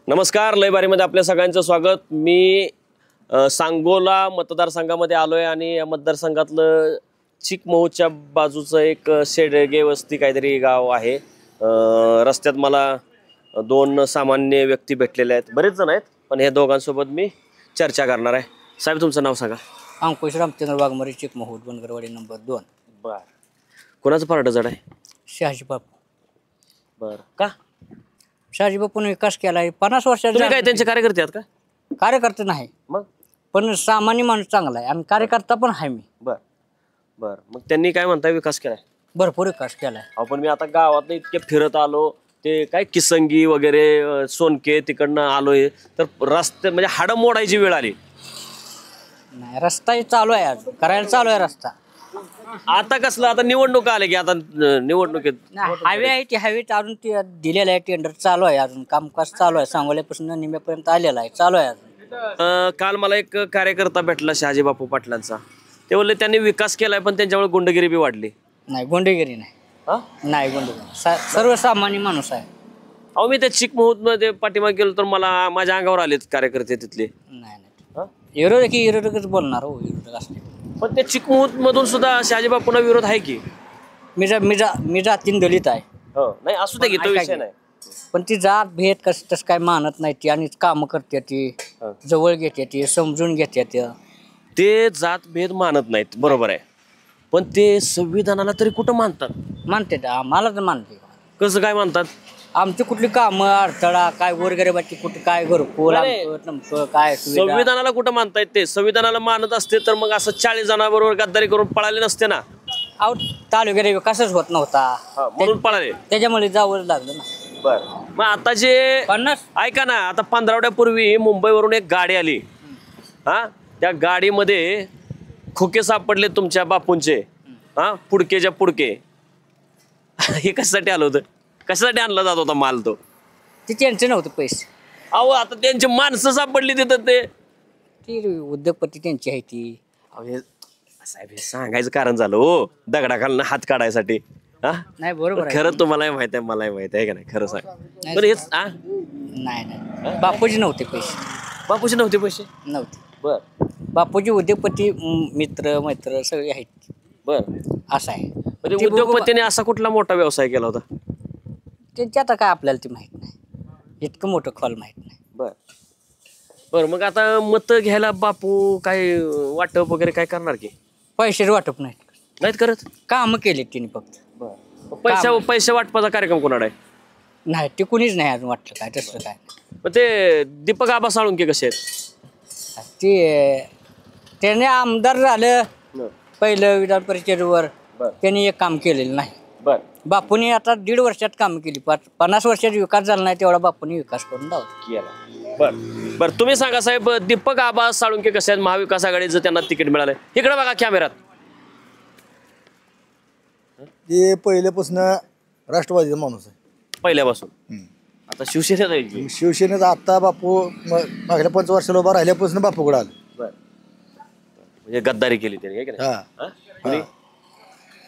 नमस्कार, लयबारीमध्ये आपल्या सगळ्यांचं स्वागत. मी सांगोला मतदारसंघामध्ये आलोय आणि या मतदारसंघातलं चिकमोहच्या बाजूचं एक शेडगे वस्ती काहीतरी गाव आहे. रस्त्यात मला दोन सामान्य व्यक्ती भेटलेले आहेत, बरेच जण आहेत, पण हे दोघांसोबत मी चर्चा करणार आहे. साहेब, तुमचं नाव सांगा. अंकुश रामचंद्र वाघमारे, चिकमोहोत, बनगरवाडी नंबर 2. बर, कोणाचं पारडं जड आहे? शहाजी बापू. बर, का? शहाजी बापून विकास केलाय 50 वर्षात. तुम्ही काय त्यांचे कार्यकर्ते आहात का? कार्यकर्ते नाही, मग पण सामान्य माणूस चांगला आहे आणि कार्यकर्ता पण आहे मी. बर बर, मग त्यांनी काय म्हणताय विकास केलाय? भरपूर विकास केलाय. आपण मी आता गावात इतके फिरत आलो, ते काय किसंगी वगैरे सोनके तिकडनं आलोय, तर रस्ते म्हणजे हाडं मोडायची वेळ आली. नाही, रस्ता चालू आहे, आज करायला चालू आहे रस्ता. आता कसलं, आता निवडणूक आले की आता निवडणुकीत हायवे आहे, ते हायवे अजून ते दिलेलं आहे, टेंडर चालू आहे, अजून कामकाज चालू आहे, सांगोल्यापासून निम्यापर्यंत आलेला आहे, चालू आहे अजून. काल मला एक कार्यकर्ता भेटला शहाजी बापू पाटलांचा. ते बोलले त्यांनी विकास केलाय, पण त्यांच्यामुळे गुंडगिरी बी वाढली. नाही, गुंडगिरी नाही. नाही गुंडगिरी, सर्वसामान्य माणूस आहे. अहो, मी त्या चिकमोहूत पाठीमागे गेलो तर मला माझ्या अंगावर आलेत कार्यकर्ते तिथले. नाही नाही, विरोधकच बोलणार हो, विरोधक असले. पण त्या चिकमोहूत मधून सुद्धा शहाजी बापूंना विरोध आहे की? मी जातीन दलित आहे. नाही, असू दे की, तो विषय नाही. पण ती जात भेद तसं काय मानत नाही ती, आणि कामं करते ती, जवळ घेते ती, समजून घेते ती. ते जात भेद मानत नाहीत, बरोबर आहे, पण ते संविधानाला तरी कुठं मानतात? मानते, आम्हाला तर मानते. कसं काय मानतात? आमची कुठली कामं, अडथळा काय, गोरगरिबाची कुठे काय, घरकुल काय, संविधानाला कुठं मानतायत? ते संविधानाला मानत असते तर मग असं 40 जणांबरोबर गद्दारी करून पळाले नसते ना. अहो, तालुक्यात विकासच होत नव्हता, म्हणून पळाले. त्याच्यामुळे जावं लागलं ना. बर, मग आता जे 50 ऐका ना, आता 15 आठवड्यापूर्वी मुंबईवरून एक गाडी आली. त्या गाडीमध्ये खोके सापडले तुमच्या बापूंचे. पुडकेच्या पुडके. हे कशासाठी आलं होतं? कशासाठी आणला जात होता माल तो? ते त्यांचे नव्हते पैसे. अहो, आता त्यांची माणसं सापडली तिथं. ती उद्योगपती त्यांची आहे ती. साहेब, हे सांगायचं कारण झालं हो, दगडाखालनं हात काढायसाठी. नाही, बरोबर आहे. खरं तुम्हालाही माहित आहे, मलाही माहित आहे का नाही? खरं सांग. पण हेच नाही, बापूजी नव्हते पैसे. बापूचे नव्हते पैसे? नव्हते. बर, बापूजी उद्योगपती, मित्र सगळे आहेत. बर, असं आहे. म्हणजे उद्योगपतीने असा कुठला मोठा व्यवसाय केला होता? त्यांची आता काय आपल्याला ती माहित नाही, इतकं मोठं खोल माहित नाही. बर बर, मग आता मत घ्यायला बापू काय वाटप वगैरे काय करणार की? पैसे वाटप नाहीत करत? कामं केले तिने फक्त. पैसे वाटपाचा कार्यक्रम कोणाला आहे? नाही, ते कुणीच नाही अजून वाटलं काय तसं काय. मग ते दीपक आबा साळुंके कसे आहेत? ते त्याने आमदार झालं पहिलं विधान परिषदेवर, त्यांनी एक काम केलेलं नाही. बर, बापूने आता 1.5 वर्षात काम केली. 50 वर्षात विकास झाला नाही तेवढा बापूने विकास करून लावला. बर बर, तुम्ही सांगा साहेब, दीपक आबा साळुंके कसे आहेत? महाविकास आघाडीचं त्यांना तिकीट मिळालंय. इकडे बघा कॅमेरात. ते पहिल्यापासून राष्ट्रवादीचा माणूस आहे, पहिल्यापासून. आता शिवसेनेत आहे. शिवसेनेचा आत्ता बापू मागल्या 5 वर्षाला उभा राहिल्यापासून बापूकडे आलं. बर, म्हणजे गद्दारी केली त्यांनी.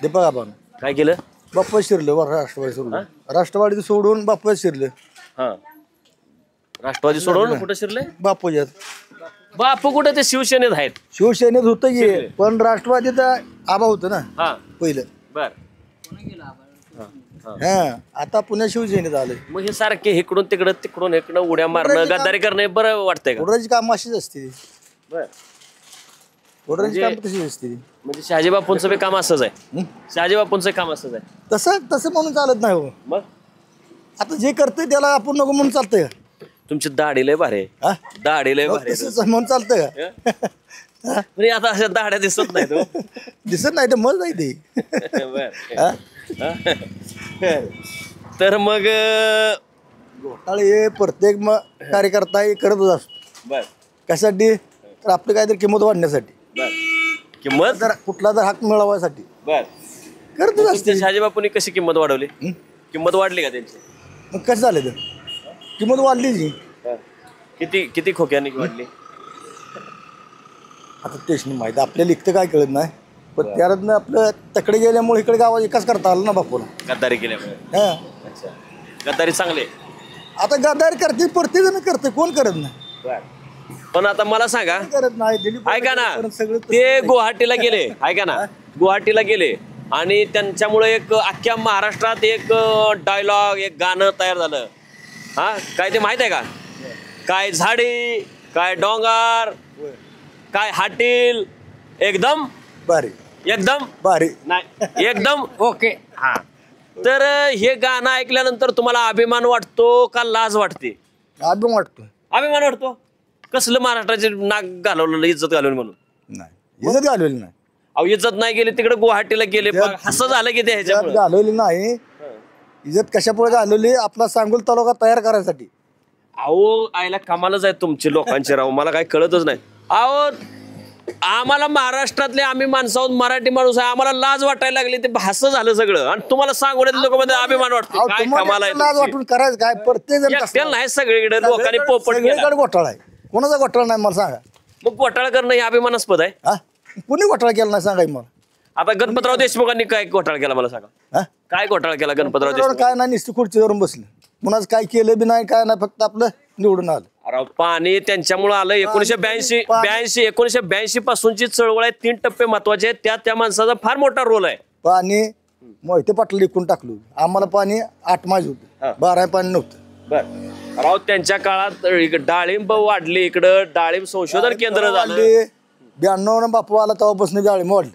दीपक आबान काय केलं? बाप्पा शिरलं, राष्ट्रवादी सोडलं. राष्ट्रवादी सोडून बाप्पा शिरलं. राष्ट्रवादी सोडून कुठं शिरले? बापूच्यात. बापू कुठं? ते शिवसेनेत आहेत. शिवसेनेत होतं की, पण राष्ट्रवादीत आबा होतं ना पहिलं. बर, आता पुण्या शिवसेनेत आलं. मग हे सारखे इकडून तिकडं तिकडून इकडं उड्या मारणं, गद्दारी करणं बरं वाटतंय का? थोडंची काम अशीच असते. बर, थोडंची काम तशीच असते. म्हणजे शहाजी बापूंचं बी काम असंच आहे. शहाजी बापूंचं काम असंच आहे. तसं म्हणून चालत नाही हो. मग आता जे करतंय त्याला आपण नको म्हणून चालतंय का? तुमची दाढी लय भारी आहे. दाढी लय भारी आहे. तसं म्हणून चालतंय का? म्हणजे आता अशा दाढ्या दिसत नाही तो. दिसत नाही तर मग नाही ते. तर मग घोटाळे हे प्रत्येक कार्यकर्ता हे करतच असतो. बर, कशासाठी? तर आपली काहीतरी किंमत वाढण्यासाठी, किंमत जर कुठला जर हक मिळवण्यासाठी बर करतच असते. शहाजी बापूंनी कशी किंमत वाढवली? किंमत वाढली का त्यांची? मग कसं झालं तर किंमत वाढली जी. किती किती खोक्यांनी वाढली? आता तेच नाही माहिती आपल्याला, इतकं काय कळत नाही. पण त्यातनं आपलं तकडे गेल्यामुळे इकडे गावात विकास करता आला ना बापूला. गद्दारी केल्यामुळे. हा, अच्छा, गद्दारी चांगले. आता गद्दारी करते प्रत्येक जण करते कोण करत नाही पण आता मला सांगा, करत नाही दिलीप ऐका ना, परत सगळं ते गुवाहाटीला गेले, ऐका ना, गुवाहाटीला गेले आणि त्यांच्यामुळे एक अख्ख्या महाराष्ट्रात एक डायलॉग, एक गाणं तयार झालं. हा, काय ते माहित आहे का? काय झाडी, काय डोंगर, काय हाटील, एकदम भारी एकदम भारी नाही एकदम ओके. हा. तर हे गाणं ऐकल्यानंतर तुम्हाला अभिमान वाटतो का लाज वाटते? अभिमान वाटतो. अभिमान वाटतो. कसलं महाराष्ट्राचे नाक घालवलं, इज्जत घालवली म्हणून? नाही इज्जत घालवली नाही. अहो इज्जत नाही गेली, तिकडे गुवाहाटीला गेले, असं झालं की ते इज्जत ह्याच्यामुळे. घालवली नाही. इज्जत कशापुढे घालवली? आपला सांगोल तालुका तयार करायसाठी. अहो आयला कमालच आहे तुमची लोकांची राव, मला काही कळतच नाही. अहो आम्हाला महाराष्ट्रातले आम्ही माणसं आहोत, मराठी माणूस आहे, आम्हाला लाज वाटायला लागली, ते भास झालं सगळं. आणि तुम्हाला सांगण्यात लोक मध्ये अभिमान वाटतो. अहो, काय तुम्हाला कमाल आहे लाज तुमची. वाटून करायचं काय? प्रत्येक जण एकट्याला नाही, सगळीकडे लोकांनी पोपट केला. सगळीकडे घोटाळा आहे. कोणाचा घोटाळा नाही मला सांगा. मग घोटाळा करणं हे अभिमानास्पद आहे. हा कुणी घोटाळा केला नाही सांगा मला. आता गणपतराव देशमुखांनी काय घोटाळा केला मला सांगा? हा काय घोटाळा केला गणपतराव देशमुख? काय नाही, नुसती खुर्चीवरून बसले. कुणाच काय केलं बी नाही, काय नाही, फक्त आपलं निवडून आलं. अरे पाणी त्यांच्यामुळे आलं. 1982 पासूनची चळवळ आहे. 3 टप्पे महत्वाचे आहेत. त्यात त्या माणसाचा फार मोठा रोल आहे. पाणी मोहिते पाटील विकून टाकलो. आम्हाला पाणी 8 माझ होतं, 12 पाणी नव्हतं. बर राव, त्यांच्या काळात डाळिंब वाढली, इकडं डाळिंब संशोधन केंद्र झालं. 92 बापू आला तेव्हापासून डाळिंब वाढली.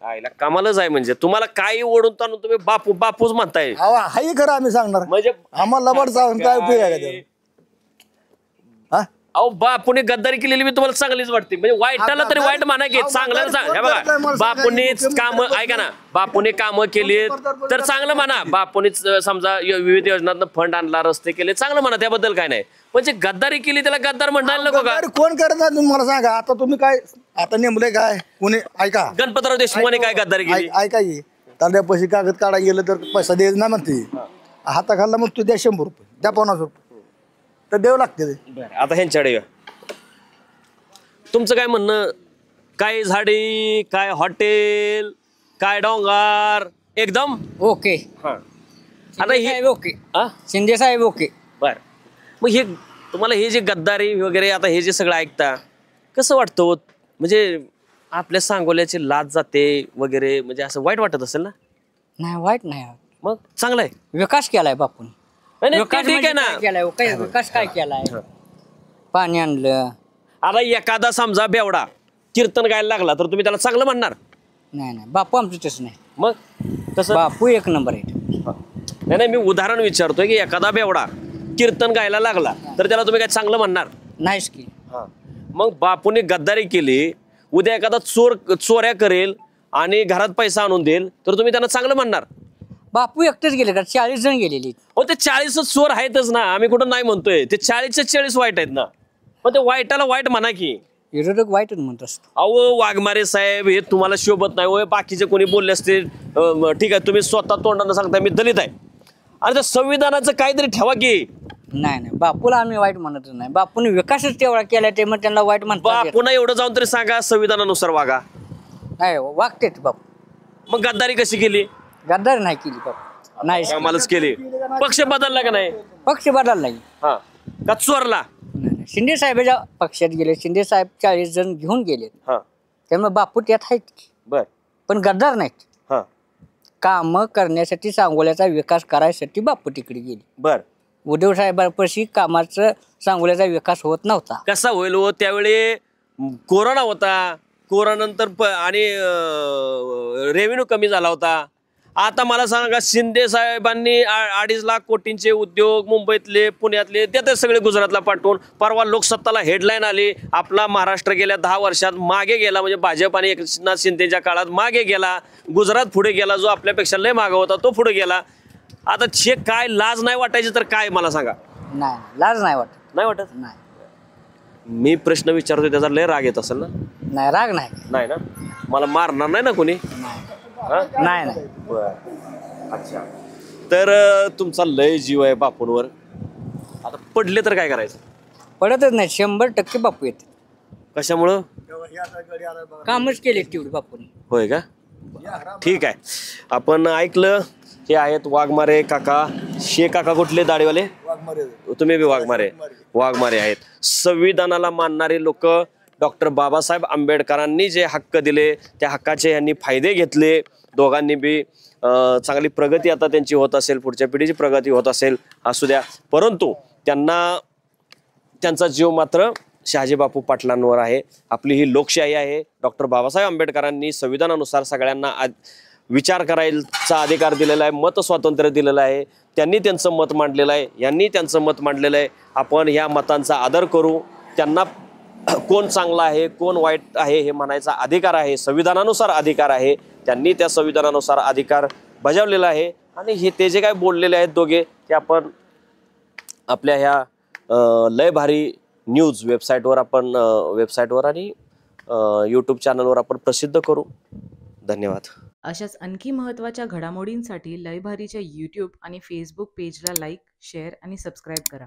आईला कमालच आहे. म्हणजे तुम्हाला काही ओढून ताणून तुम्ही बापूच म्हणताय. हाही खरं आम्ही सांगणार. म्हणजे आम्हाला लबाड सांगून काय उपयोग आहे का त्याला? हा अहो बापूने गद्दारी केलेली मी तुम्हाला चांगलीच वाटते. म्हणजे वाईटाला तरी वाईट म्हणा की चांगल्याला सांग. हे बघा, बापूंनीच काम, ऐका ना, बापूने कामं केली तर चांगलं म्हणा. बापूनीच समजा विविध योजनांना फंड आणला, रस्ते केले, चांगलं म्हणा, त्याबद्दल काय नाही. पण जे गद्दारी केली त्याला गद्दार म्हणणार नको का? अरे कोण करत नाही तुम्ही मला सांगा. आता तुम्ही काय आता नेमले काय कोणी? ऐका, गणपतराव देशमुखाने काय गद्दारी केली? ऐका की तांड्या पैसे कागद काढा गेलं तर पैसा द्यायचं नाही म्हणते. हाताखालला मग तू द्या 100 रुपये, द्या 50 रुपये, तर देऊ लागते ते. आता ह्यांच्याकडे या. तुमचं काय म्हणणं? काय झाडी, काय हॉटेल, काय डोंगर, एकदम ओके. आता हे ओके. शिंदे साहेब ओके. बर, मग हे तुम्हाला हे जे गद्दारी वगैरे आता हे जे सगळं ऐकता कसं वाटतं हो? म्हणजे आपल्या सांगोल्याची लाज जाते वगैरे, म्हणजे असं वाईट वाटत असेल ना? नाही वाईट नाही. मग चांगलं आहे. विकास केलाय बापून. नाही, नाही, विकास ते ठीक आहे म्हणजे काय ना. केलाय? काय विकास काय केलाय? पाणी आणलं. आता एखादा समजा बेवडा कीर्तन गायला लागला तर तुम्ही त्याला चांगलं म्हणणार? नाही नाही, बापू आमचं तसं नाही. मग तसं बापू एक नंबर आहे. नाही नाही, मी उदाहरण विचारतोय की एखादा बेवडा कीर्तन गायला लागला तर त्याला तुम्ही काय चांगलं म्हणणार? नाहीच की. मग बापूने गद्दारी केली, उद्या एखादा चोऱ्या करेल आणि घरात पैसा आणून देईल तर तुम्ही त्यांना चांगलं म्हणणार? बापू एकटेच गेले का? 40 जण गेलेली. हो, ते 40 चोर आहेतच ना, आम्ही कुठं नाही म्हणतोय. ते 40च्या 40 वाईट आहेत ना, पण ते वाईटाला वाईट म्हणा की. विरोधक वाईटच म्हणत असतो. अहो वाघमारे साहेब, हे तुम्हाला शोभत नाही होय. बाकीचे कोणी बोलले असते ठीक आहे, तुम्ही स्वतः तोंडानं सांगताय मी दलित आहे, आणि त्या संविधानाचं काहीतरी ठेवा की. नाही नाही, बापूला आम्ही वाईट म्हणतच नाही. बापूने विकासच तेवढा केला ते मग त्यांना वाईट म्हणतात. पुन्हा एवढं जाऊन तरी सांगा संविधानानुसार वागा. नाही वागतेच बापू. मग गद्दारी कशी केली? गद्दारी नाही केली बापू. नाही आम्हालाच केली. पक्ष बदलला का नाही? पक्ष बदलला नाही. हा का चोरला? नाही, शिंदे साहेबाच्या पक्षात गेले. शिंदे साहेब 40 जण घेऊन गेले. हा त्यामुळे बापू त्यात आहेत की. बर. पण गद्दार नाहीत. हा काम करण्यासाठी, सांगोल्याचा विकास करायसाठी बापू तिकडे गेले. बर. उद्धव साहेबांपाशी कामाचं सांगोल्याचा विकास होत नव्हता. कसा होईल हो? त्यावेळी कोरोना होता, कोरोनानंतर आणि रेव्हेन्यू कमी झाला होता. आता मला सांगा, शिंदे साहेबांनी 2.5 लाख कोटींचे उद्योग मुंबईतले, पुण्यातले देतात सगळे गुजरातला पाठवून. परवा लोकसत्ताला हेडलाईन आली, आपला महाराष्ट्र गेल्या 10 वर्षात मागे गेला. म्हणजे भाजप आणि एकनाथ शिंदेच्या काळात मागे गेला. गुजरात पुढे गेला, जो आपल्यापेक्षा लय मागे होता तो पुढे गेला. आता हे काय लाज नाही वाटायची तर काय मला सांगा? नाही लाज नाही वाटत. नाही वाटत? नाही मी प्रश्न विचारतोय त्याचा लय राग येत असेल ना? नाही राग नाही. नाही ना? मला मारणार नाही ना कोणी? नाही नाही. अच्छा, तर तुमचा लय जीव आहे बापूंवर. आता पडले तर काय करायचं? पडतच नाही. 100% बापू येते. कशामुळं? कामच केले तेवढे बापूने. होय का? ठीक आहे. आपण ऐकलं हे आहेत वाघमारे काका. शे काका कुठले दाढीवाले? तुम्ही बी वाघमारे आहेत. संविधानाला मानणारे लोक. डॉक्टर बाबासाहेब आंबेडकरांनी जे हक्क दिले त्या हक्काचे यांनी फायदे घेतले. दोघांनी बी चांगली प्रगती आता त्यांची होत असेल, पुढच्या पिढीची प्रगती होत असेल असू द्या, परंतु त्यांचा जीव मात्र शहाजी बापू पाटलांवर आहे. आपली ही लोकशाही आहे. डॉक्टर बाबासाहेब आंबेडकरांनी संविधानानुसार सगळ्यांना विचार करायचा अधिकार दिलेला आहे, मत स्वातंत्र्य दिलेलं आहे. त्यांनी त्यांचं मत मांडलेलं आहे, यांनी त्यांचं मत मांडलेलं आहे. आपण ह्या मतांचा आदर करू. त्यांना कोण चांगला आहे कोण वाईट आहे हे म्हणायचा अधिकार आहे, संविधानानुसार अधिकार आहे. त्यांनी त्या संविधानानुसार अधिकार बजावलेला आहे आणि हे ते जे काय बोललेले आहेत दोघे ते आपण आपल्या ह्या लय भारी न्यूज वेबसाईटवर आणि यूट्यूब चॅनलवर आपण प्रसिद्ध करू. धन्यवाद. अशाच आणखी महत्त्वाच्या घडामोडींसाठी लयभारीच्या यूट्यूब आणि फेसबुक पेजला लाईक, शेअर आणि सबस्क्राईब करा.